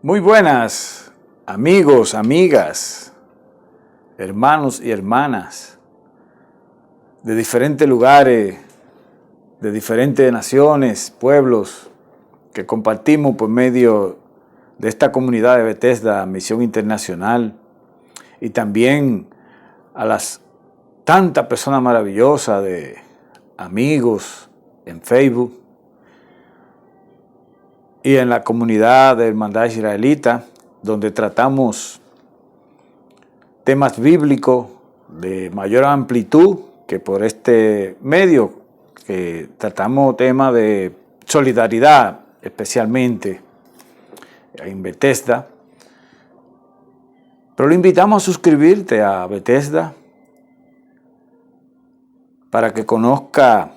Muy buenas, amigos, amigas, hermanos y hermanas de diferentes lugares, de diferentes naciones, pueblos, que compartimos por medio de esta comunidad de Bethesda, Misión Internacional, y también a las tantas personas maravillosas de amigos en Facebook y en la comunidad de Hermandad Israelita, donde tratamos temas bíblicos de mayor amplitud que por este medio, que tratamos temas de solidaridad, especialmente en Bethesda. Pero lo invitamos a suscribirte a Bethesda para que conozca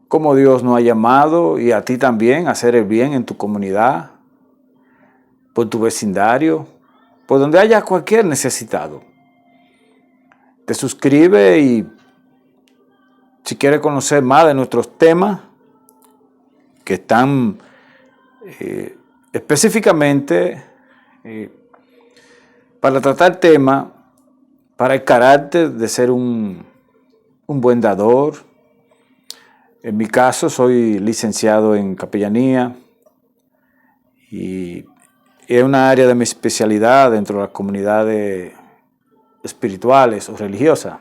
cómo Dios nos ha llamado y a ti también a hacer el bien en tu comunidad, por tu vecindario, por donde haya cualquier necesitado. Te suscribe y si quieres conocer más de nuestros temas que están específicamente para tratar temas para el carácter de ser un buen dador. En mi caso soy licenciado en capellanía y es una área de mi especialidad dentro de las comunidades espirituales o religiosas.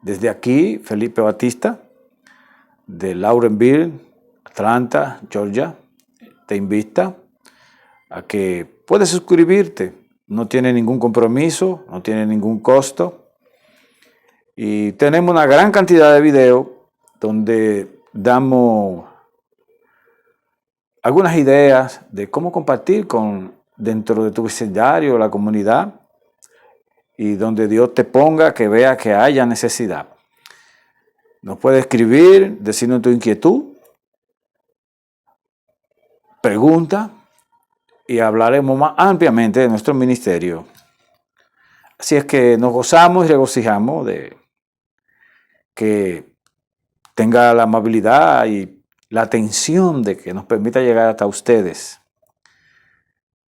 Desde aquí, Felipe Batista, de Laurenville, Atlanta, Georgia, te invita a que puedes suscribirte. No tiene ningún compromiso, no tiene ningún costo. Y tenemos una gran cantidad de videos donde damos algunas ideas de cómo compartir dentro de tu vecindario, la comunidad, y donde Dios te ponga que vea que haya necesidad. Nos puedes escribir, decirnos tu inquietud, pregunta, y hablaremos más ampliamente de nuestro ministerio. Así es que nos gozamos y regocijamos de que tenga la amabilidad y la atención de que nos permita llegar hasta ustedes,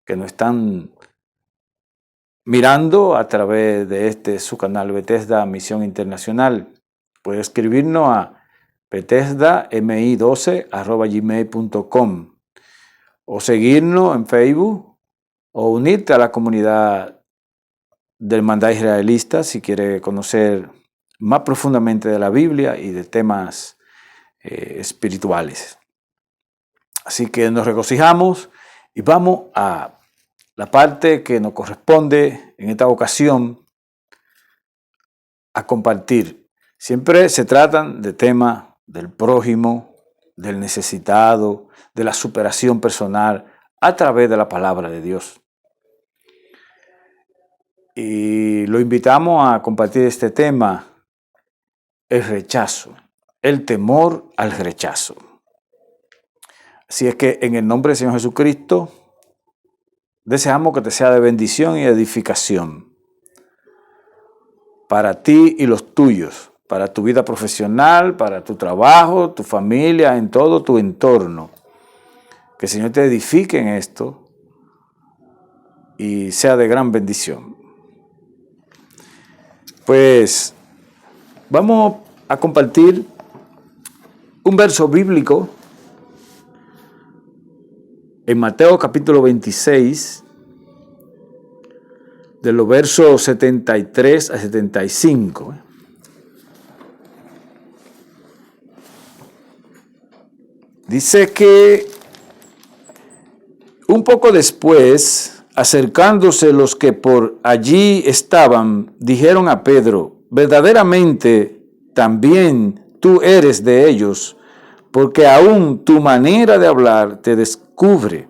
que nos están mirando a través de su canal Bethesda Misión Internacional. Puede escribirnos a bethesdami12@gmail.com o seguirnos en Facebook o unirte a la comunidad del Hermandad Israelita si quiere conocer más profundamente de la Biblia y de temas espirituales. Así que nos regocijamos y vamos a la parte que nos corresponde en esta ocasión a compartir. Siempre se tratan de temas del prójimo, del necesitado, de la superación personal a través de la palabra de Dios. Y lo invitamos a compartir este tema, el rechazo, el temor al rechazo. Así es que en el nombre del Señor Jesucristo, deseamos que te sea de bendición y edificación para ti y los tuyos, para tu vida profesional, para tu trabajo, tu familia, en todo tu entorno. Que el Señor te edifique en esto y sea de gran bendición. Pues vamos a compartir un verso bíblico en Mateo capítulo 26, de los versos 73 a 75. Dice que un poco después, acercándose los que por allí estaban, dijeron a Pedro: verdaderamente también tú eres de ellos, porque aún tu manera de hablar te descubre.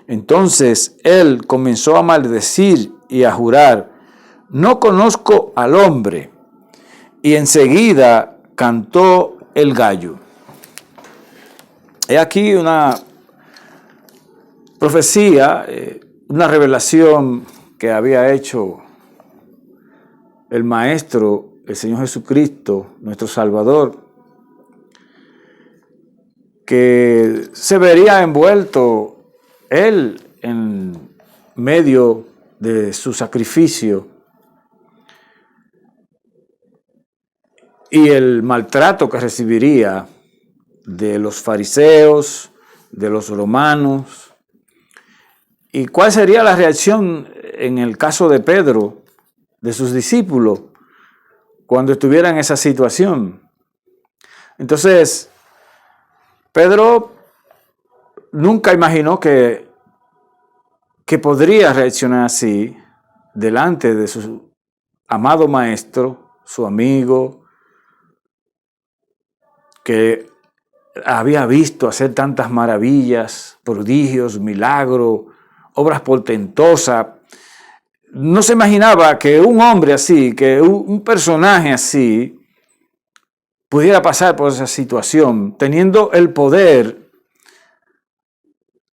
Entonces él comenzó a maldecir y a jurar: no conozco al hombre. Y enseguida cantó el gallo. He aquí una profecía, una revelación que había hecho el Maestro, el Señor Jesucristo, nuestro Salvador, que se vería envuelto él en medio de su sacrificio y el maltrato que recibiría de los fariseos, de los romanos, y cuál sería la reacción en el caso de Pedro, de sus discípulos, cuando estuviera en esa situación. Entonces, Pedro nunca imaginó que podría reaccionar así delante de su amado maestro, su amigo, que había visto hacer tantas maravillas, prodigios, milagros, obras portentosas. No se imaginaba que un hombre así, que un personaje así, pudiera pasar por esa situación, teniendo el poder,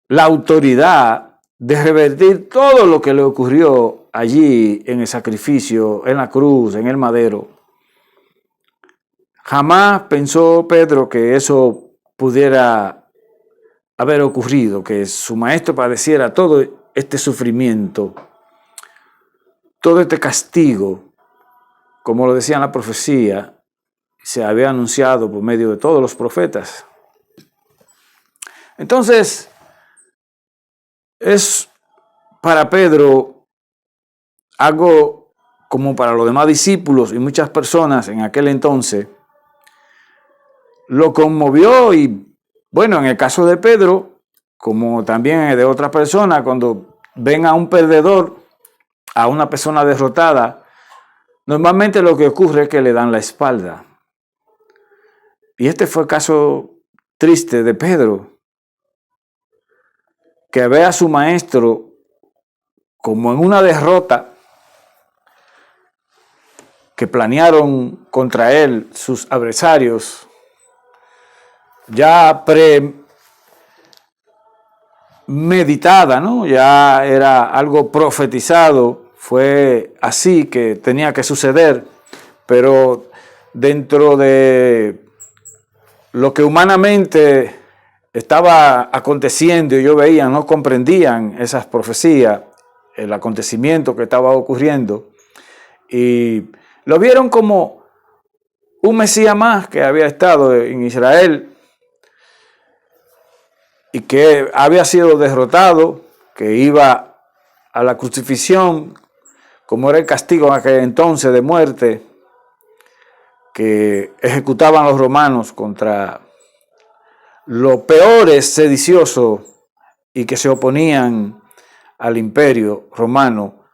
la autoridad de revertir todo lo que le ocurrió allí en el sacrificio, en la cruz, en el madero. Jamás pensó Pedro que eso pudiera haber ocurrido, que su maestro padeciera todo este sufrimiento, todo este castigo, como lo decía en la profecía, se había anunciado por medio de todos los profetas. Entonces, es para Pedro algo como para los demás discípulos y muchas personas en aquel entonces, lo conmovió y, bueno, en el caso de Pedro, como también de otras personas, cuando ven a un perdedor, a una persona derrotada, normalmente lo que ocurre es que le dan la espalda. Y este fue el caso triste de Pedro, que ve a su maestro como en una derrota que planearon contra él sus adversarios, ya premeditada, ¿no? Ya era algo profetizado, fue así que tenía que suceder, pero dentro de lo que humanamente estaba aconteciendo, y yo veía, no comprendían esas profecías, el acontecimiento que estaba ocurriendo, y lo vieron como un Mesías más que había estado en Israel y que había sido derrotado, que iba a la crucifixión, como era el castigo en aquel entonces de muerte que ejecutaban los romanos contra los peores sediciosos y que se oponían al imperio romano,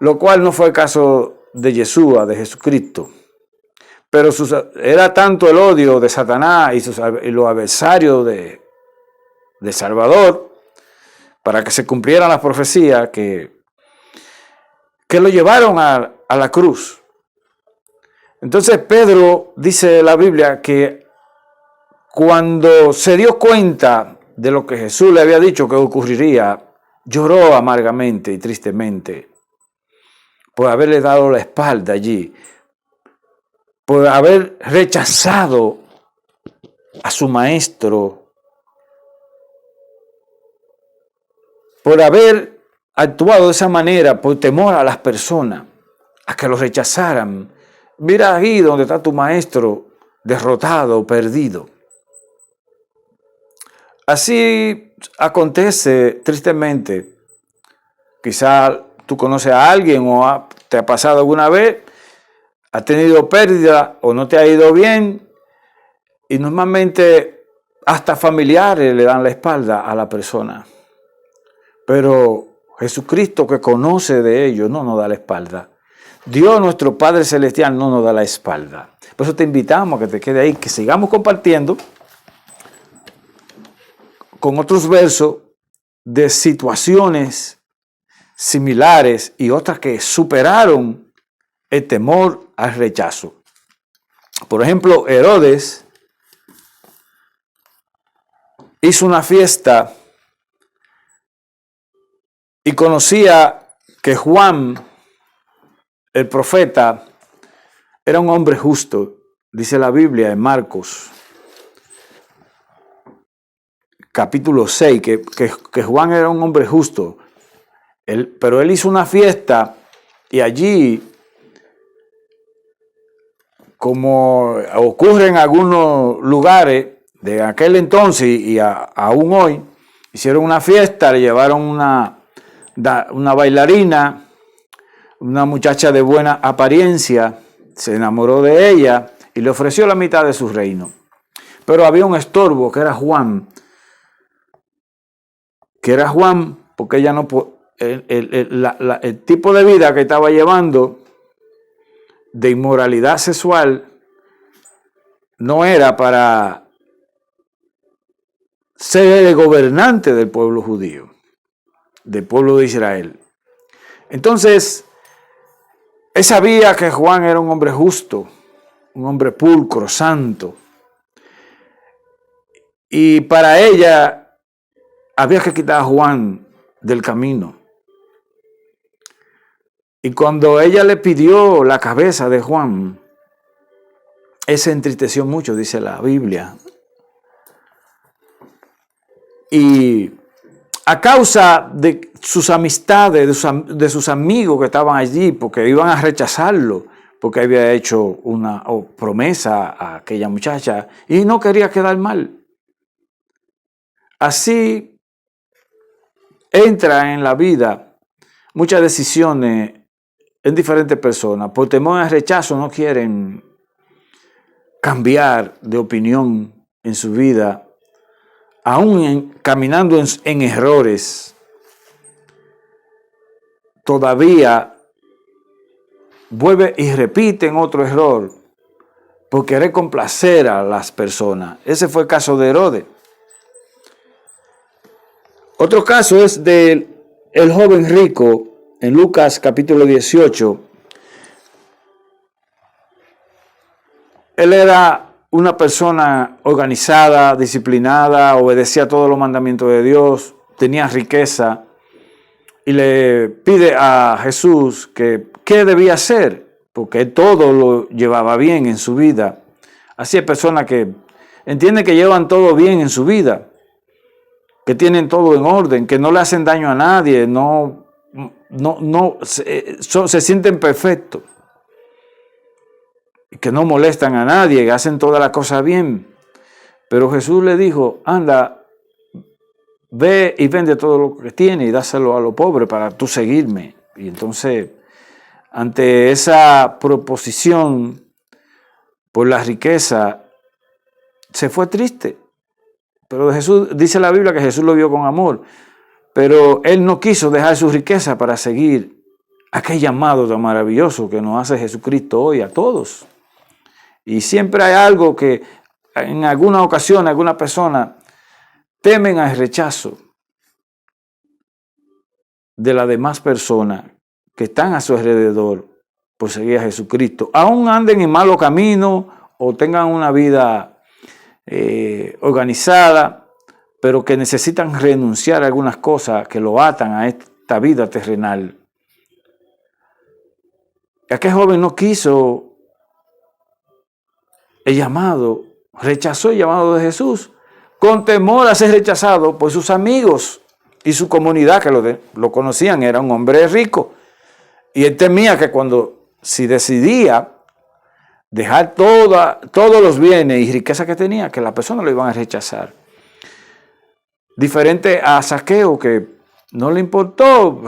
lo cual no fue el caso de Yeshua, de Jesucristo. Pero era tanto el odio de Satanás y los adversarios de Salvador, para que se cumplieran las profecías, que lo llevaron a la cruz. Entonces Pedro, dice la Biblia, que cuando se dio cuenta de lo que Jesús le había dicho que ocurriría, lloró amargamente y tristemente por haberle dado la espalda allí, por haber rechazado a su maestro, por haber actuado de esa manera, por temor a las personas, a que lo rechazaran. Mira ahí donde está tu maestro, derrotado, perdido. Así acontece tristemente. Quizá tú conoces a alguien o te ha pasado alguna vez, has tenido pérdida o no te ha ido bien, y normalmente hasta familiares le dan la espalda a la persona. Pero Jesucristo, que conoce de ello, no nos da la espalda. Dios, nuestro Padre Celestial, no nos da la espalda. Por eso te invitamos a que te quede ahí, que sigamos compartiendo con otros versos de situaciones similares y otras que superaron el temor al rechazo. Por ejemplo, Herodes hizo una fiesta y conocía que Juan, el profeta, era un hombre justo, dice la Biblia en Marcos, capítulo 6, que Juan era un hombre justo, pero él hizo una fiesta y allí, como ocurre en algunos lugares de aquel entonces y aún hoy, hicieron una fiesta, le llevaron una bailarina, una muchacha de buena apariencia, se enamoró de ella y le ofreció la mitad de su reino. Pero había un estorbo que era Juan, porque ella no, el tipo de vida que estaba llevando de inmoralidad sexual no era para ser el gobernante del pueblo judío, del pueblo de Israel. Entonces, él sabía que Juan era un hombre justo, un hombre pulcro, santo. Y para ella había que quitar a Juan del camino. Y cuando ella le pidió la cabeza de Juan, él se entristeció mucho, dice la Biblia. Y a causa de sus amistades, de sus amigos que estaban allí, porque iban a rechazarlo, porque había hecho una promesa a aquella muchacha y no quería quedar mal. Así entra en la vida muchas decisiones en diferentes personas. Por temor al rechazo no quieren cambiar de opinión en su vida, aún caminando en errores. Todavía vuelve y repite en otro error por querer complacer a las personas. Ese fue el caso de Herodes. Otro caso es del joven rico en Lucas capítulo 18. Él era una persona organizada, disciplinada, obedecía todos los mandamientos de Dios, tenía riqueza y le pide a Jesús que qué debía hacer, porque todo lo llevaba bien en su vida. Así hay personas que entienden que llevan todo bien en su vida, que tienen todo en orden, que no le hacen daño a nadie, se sienten perfectos, que no molestan a nadie, que hacen toda la cosa bien. Pero Jesús le dijo, anda, ve y vende todo lo que tiene y dáselo a los pobres para tú seguirme. Y entonces, ante esa proposición por la riqueza, se fue triste. Pero Jesús, dice la Biblia que Jesús lo vio con amor, pero él no quiso dejar su riqueza para seguir aquel llamado tan maravilloso que nos hace Jesucristo hoy a todos. Y siempre hay algo que en alguna ocasión, algunas personas temen al rechazo de las demás personas que están a su alrededor por seguir a Jesucristo. Aún anden en malo camino o tengan una vida organizada, pero que necesitan renunciar a algunas cosas que lo atan a esta vida terrenal. Aquel joven no quiso el llamado, rechazó el llamado de Jesús, con temor a ser rechazado por sus amigos y su comunidad que lo conocían, era un hombre rico. Y él temía que si decidía dejar todos los bienes y riquezas que tenía, que las personas lo iban a rechazar. Diferente a Zaqueo, que no le importó,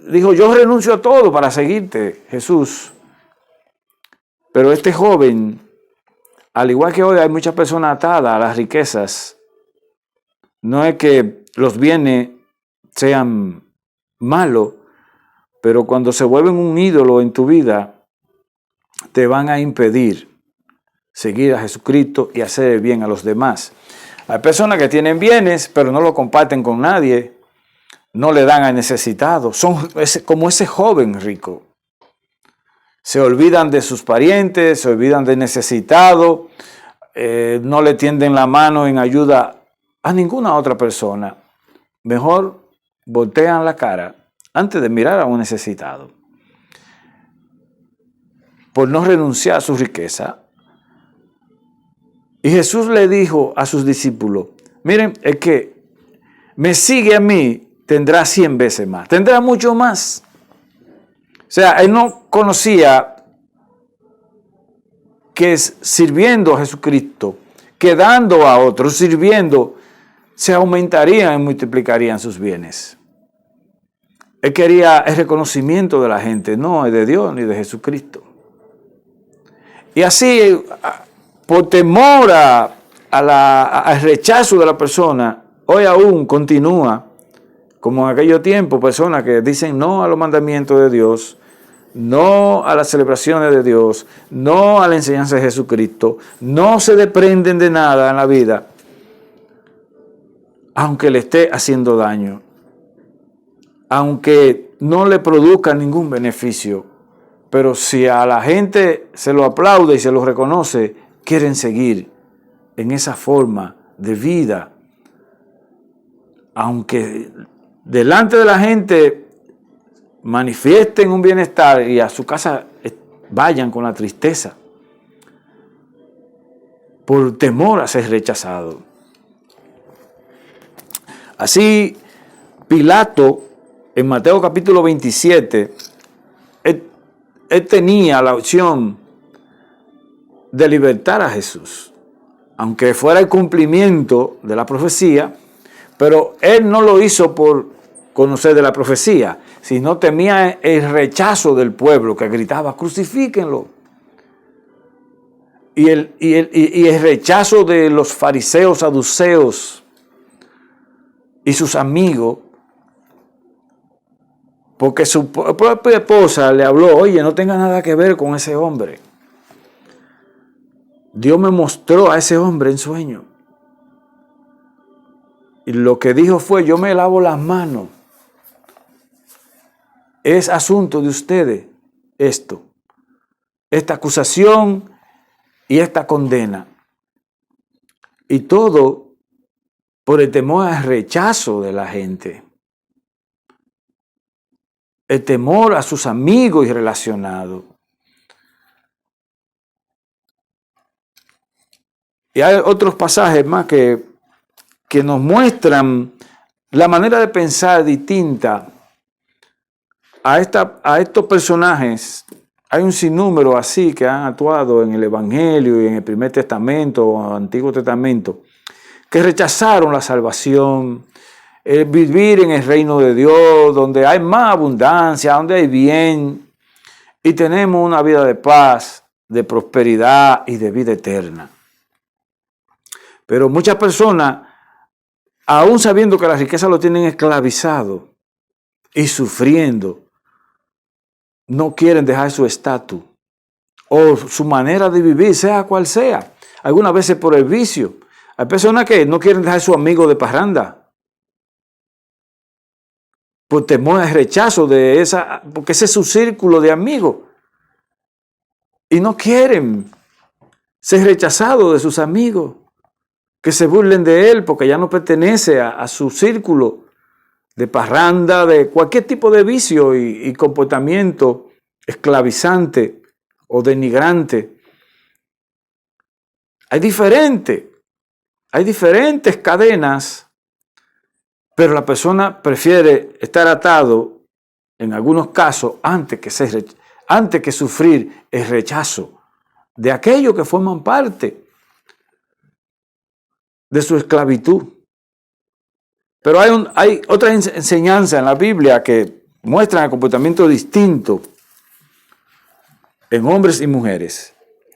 dijo, yo renuncio a todo para seguirte, Jesús. Pero este joven, al igual que hoy hay muchas personas atadas a las riquezas, no es que los bienes sean malos, pero cuando se vuelven un ídolo en tu vida, te van a impedir seguir a Jesucristo y hacer el bien a los demás. Hay personas que tienen bienes, pero no lo comparten con nadie, no le dan al necesitado. Son como ese joven rico. Se olvidan de sus parientes, se olvidan del necesitado, no le tienden la mano en ayuda a ninguna otra persona. Mejor voltean la cara antes de mirar a un necesitado. Por no renunciar a su riqueza. Y Jesús le dijo a sus discípulos, Miren, el que me sigue a mí tendrá 100 veces más, tendrá mucho más. O sea, él no conocía que sirviendo a Jesucristo, que dando a otros, sirviendo, se aumentarían y multiplicarían sus bienes. Él quería el reconocimiento de la gente, no de Dios ni de Jesucristo. Y así, por temor al rechazo de la persona, hoy aún continúa, como en aquellos tiempos, personas que dicen no a los mandamientos de Dios, no a las celebraciones de Dios, no a la enseñanza de Jesucristo, no se desprenden de nada en la vida, aunque le esté haciendo daño, aunque no le produzca ningún beneficio. Pero si a la gente se lo aplaude y se lo reconoce, quieren seguir en esa forma de vida, aunque delante de la gente manifiesten un bienestar y a su casa vayan con la tristeza, por temor a ser rechazado. Así, Pilato, en Mateo capítulo 27, él tenía la opción de libertar a Jesús, aunque fuera el cumplimiento de la profecía, pero él no lo hizo por conocer de la profecía, sino temía el rechazo del pueblo que gritaba, crucifíquenlo. Y el rechazo de los fariseos, saduceos y sus amigos, porque su propia esposa le habló, oye, no tenga nada que ver con ese hombre. Dios me mostró a ese hombre en sueño. Y lo que dijo fue, yo me lavo las manos. Es asunto de ustedes esto, esta acusación y esta condena. Y todo por el temor al rechazo de la gente. El temor a sus amigos y relacionados. Y hay otros pasajes más que nos muestran la manera de pensar distinta a estos personajes. Hay un sinnúmero así que han actuado en el Evangelio y en el Primer Testamento o Antiguo Testamento, que rechazaron la salvación, el vivir en el reino de Dios, donde hay más abundancia, donde hay bien, y tenemos una vida de paz, de prosperidad y de vida eterna. Pero muchas personas, aún sabiendo que la riqueza lo tienen esclavizado y sufriendo, no quieren dejar su estatus o su manera de vivir, sea cual sea. Algunas veces por el vicio. Hay personas que no quieren dejar su amigo de parranda por temor al rechazo de esa, porque ese es su círculo de amigos. Y no quieren ser rechazados de sus amigos, que se burlen de él porque ya no pertenece a su círculo de parranda, de cualquier tipo de vicio y comportamiento esclavizante o denigrante. Hay diferentes cadenas, pero la persona prefiere estar atado, en algunos casos, antes que sufrir el rechazo de aquellos que forman parte de su esclavitud. Pero hay otra enseñanza en la Biblia que muestran el comportamiento distinto en hombres y mujeres.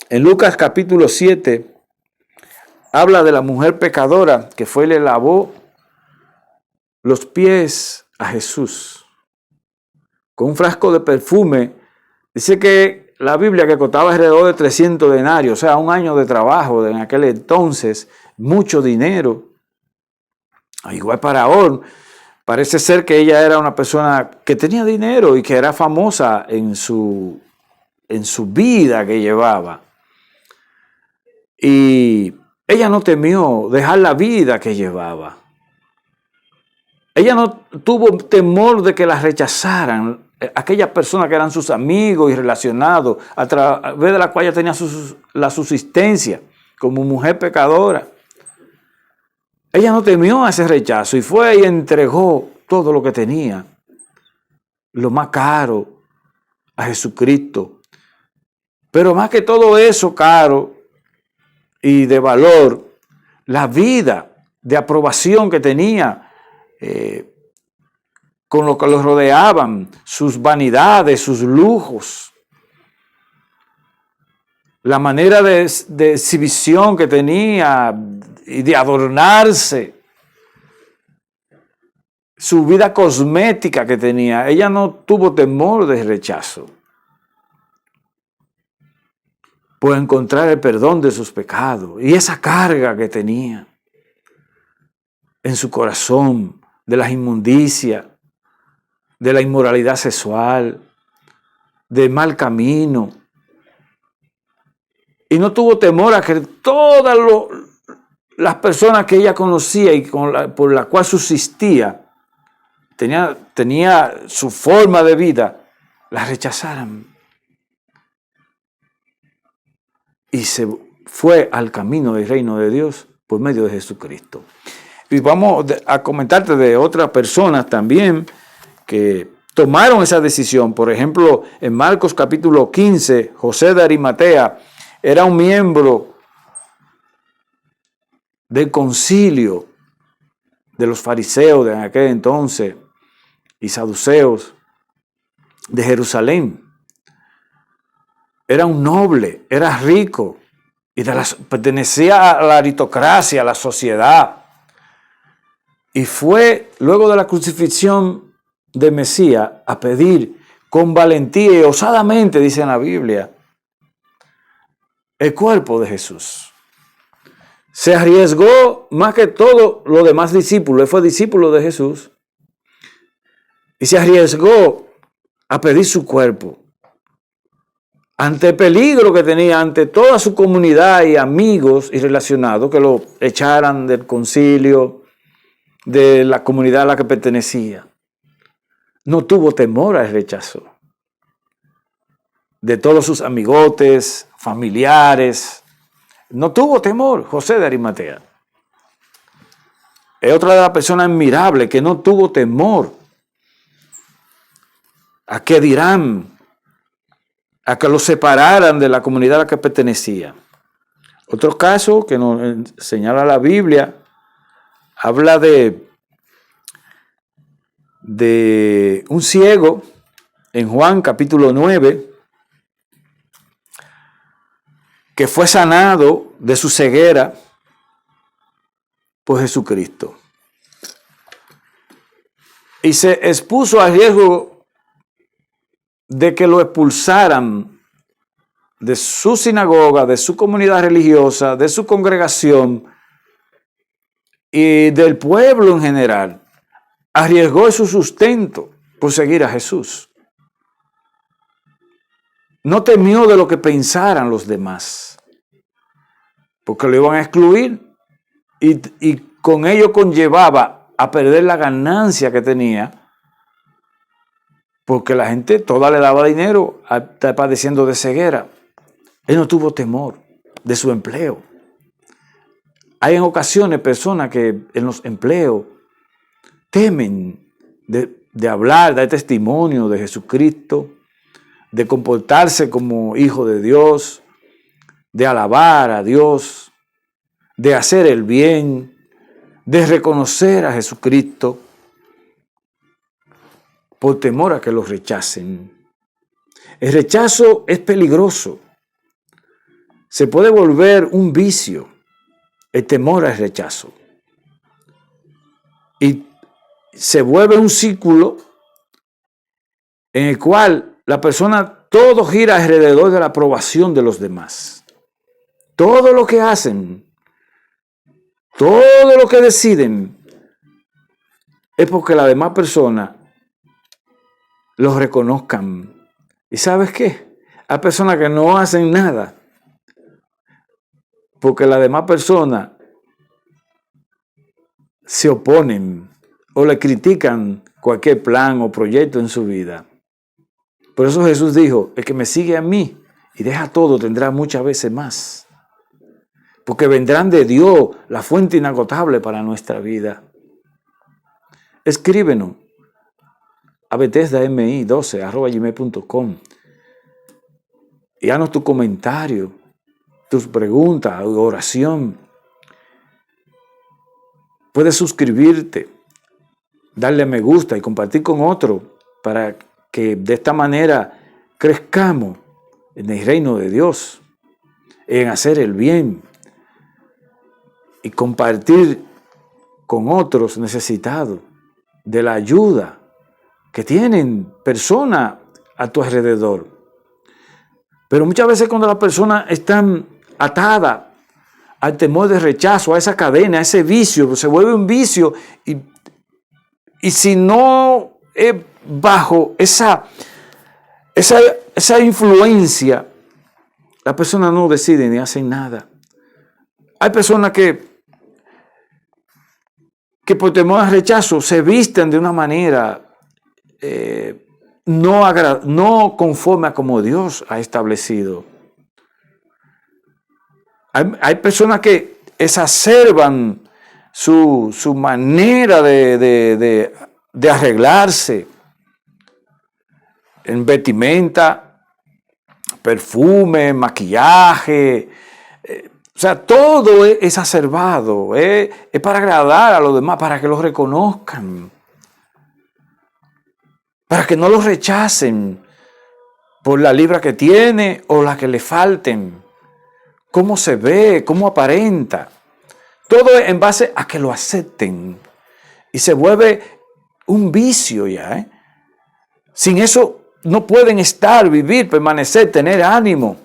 En Lucas capítulo 7 habla de la mujer pecadora que fue y le lavó los pies a Jesús con un frasco de perfume. Dice que la Biblia que costaba alrededor de 300 denarios, o sea, un año de trabajo en aquel entonces, mucho dinero. Igual Faraón, parece ser que ella era una persona que tenía dinero y que era famosa en su vida que llevaba. Y ella no temió dejar la vida que llevaba. Ella no tuvo temor de que la rechazaran aquellas personas que eran sus amigos y relacionados, a través de la cual ella tenía la subsistencia como mujer pecadora. Ella no temió a ese rechazo y fue y entregó todo lo que tenía, lo más caro, a Jesucristo. Pero más que todo eso caro y de valor, la vida de aprobación que tenía con lo que los rodeaban, sus vanidades, sus lujos, la manera de exhibición que tenía y de adornarse, su vida cosmética que tenía. Ella no tuvo temor de rechazo por encontrar el perdón de sus pecados y esa carga que tenía en su corazón de las inmundicias, de la inmoralidad sexual, de mal camino. Y no tuvo temor a que todas las personas que ella conocía y por la cual subsistía, tenía su forma de vida, la rechazaran. Y se fue al camino del reino de Dios por medio de Jesucristo. Y vamos a comentarte de otras personas también que tomaron esa decisión. Por ejemplo, en Marcos capítulo 15, José de Arimatea era un miembro del concilio de los fariseos de aquel entonces y saduceos de Jerusalén. Era un noble, era rico y pertenecía a la aristocracia, a la sociedad. Y fue luego de la crucifixión de Mesías a pedir con valentía y osadamente, dice en la Biblia, el cuerpo de Jesús. Se arriesgó más que todos los demás discípulos. Él fue discípulo de Jesús. Y se arriesgó a pedir su cuerpo. Ante el peligro que tenía, ante toda su comunidad y amigos y relacionados, que lo echaran del concilio, de la comunidad a la que pertenecía. No tuvo temor al rechazo de todos sus amigotes, familiares. No tuvo temor, José de Arimatea. Es otra de las personas admirables que no tuvo temor a qué dirán, a que lo separaran de la comunidad a la que pertenecía. Otro caso que nos señala la Biblia, habla de un ciego en Juan capítulo 9, que fue sanado de su ceguera por Jesucristo. Y se expuso al riesgo de que lo expulsaran de su sinagoga, de su comunidad religiosa, de su congregación y del pueblo en general. Arriesgó su sustento por seguir a Jesús. No temió de lo que pensaran los demás, porque lo iban a excluir y con ello conllevaba a perder la ganancia que tenía, porque la gente toda le daba dinero a estar padeciendo de ceguera. Él no tuvo temor de su empleo. Hay en ocasiones personas que en los empleos temen de hablar, dar testimonio de Jesucristo, de comportarse como hijo de Dios, de alabar a Dios, de hacer el bien, de reconocer a Jesucristo, por temor a que los rechacen. El rechazo es peligroso. Se puede volver un vicio, el temor al rechazo. Y se vuelve un círculo en el cual la persona todo gira alrededor de la aprobación de los demás. Todo lo que hacen, todo lo que deciden, es porque las demás personas los reconozcan. ¿Y sabes qué? Hay personas que no hacen nada porque las demás personas se oponen o le critican cualquier plan o proyecto en su vida. Por eso Jesús dijo, el que me sigue a mí y deja todo tendrá muchas veces más. porque vendrán de Dios, la fuente inagotable para nuestra vida. Escríbenos a bethesdami12@gmail.com y haznos tu comentario, tus preguntas, oración. Puedes suscribirte, darle me gusta y compartir con otros para que de esta manera crezcamos en el reino de Dios, en hacer el bien y compartir con otros necesitados de la ayuda que tienen personas a tu alrededor. Pero muchas veces cuando las personas están atadas al temor de rechazo, a esa cadena, a ese vicio, se vuelve un vicio y si no es bajo esa influencia, las personas no deciden ni hacen nada. Hay personas que por temor al rechazo se visten de una manera no conforme a como Dios ha establecido. Hay personas que exacerban su manera de arreglarse en vestimenta, perfume, maquillaje. O sea, todo es exacerbado, es para agradar a los demás, para que los reconozcan, para que no los rechacen por la libra que tiene o la que le falten, cómo se ve, cómo aparenta. Todo es en base a que lo acepten y se vuelve un vicio ya. Sin eso no pueden vivir, permanecer, tener ánimo.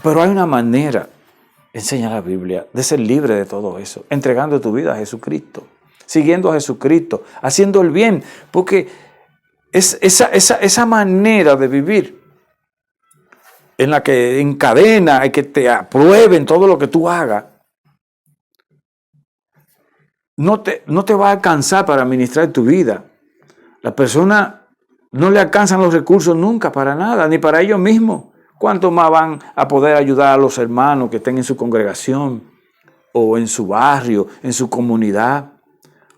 Pero hay una manera, enseña la Biblia, de ser libre de todo eso, entregando tu vida a Jesucristo, siguiendo a Jesucristo, haciendo el bien, porque es esa manera de vivir en la que encadena y que te aprueben todo lo que tú hagas, no te va a alcanzar para administrar tu vida. Las personas no le alcanzan los recursos nunca para nada, ni para ellos mismos. ¿Cuánto más van a poder ayudar a los hermanos que estén en su congregación o en su barrio, en su comunidad,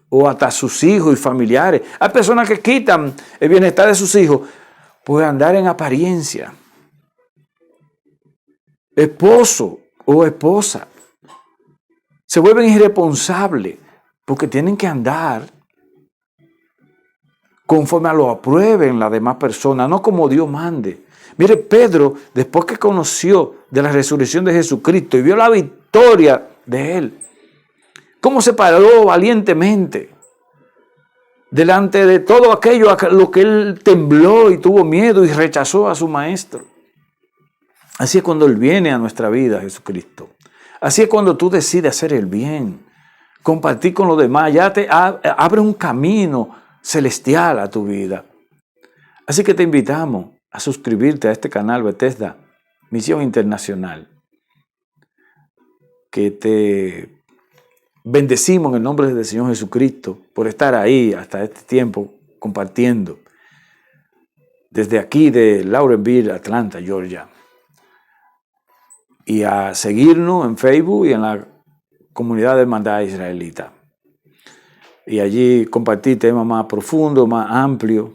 o hasta sus hijos y familiares? Hay personas que quitan el bienestar de sus hijos por andar en apariencia. Esposo o esposa se vuelven irresponsables porque tienen que andar conforme a lo aprueben las demás personas, no como Dios mande. Mire, Pedro, después que conoció de la resurrección de Jesucristo y vio la victoria de Él, cómo se paró valientemente delante de todo aquello a lo que Él tembló y tuvo miedo y rechazó a su maestro. Así es cuando Él viene a nuestra vida, Jesucristo. Así es cuando tú decides hacer el bien, compartir con los demás, ya te abre un camino celestial a tu vida. Así que te invitamos a suscribirte a este canal Bethesda Misión Internacional, que te bendecimos en el nombre del Señor Jesucristo por estar ahí hasta este tiempo compartiendo desde aquí de Lawrenceville, Atlanta, Georgia, y a seguirnos en Facebook y en la comunidad de Hermandad Israelita, y allí compartir temas más profundos, más amplios,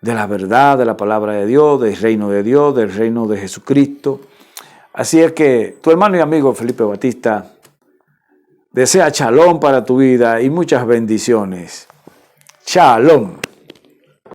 de la verdad, de la palabra de Dios, del reino de Dios, del reino de Jesucristo. Así es que tu hermano y amigo Felipe Batista desea shalom para tu vida y muchas bendiciones. Shalom.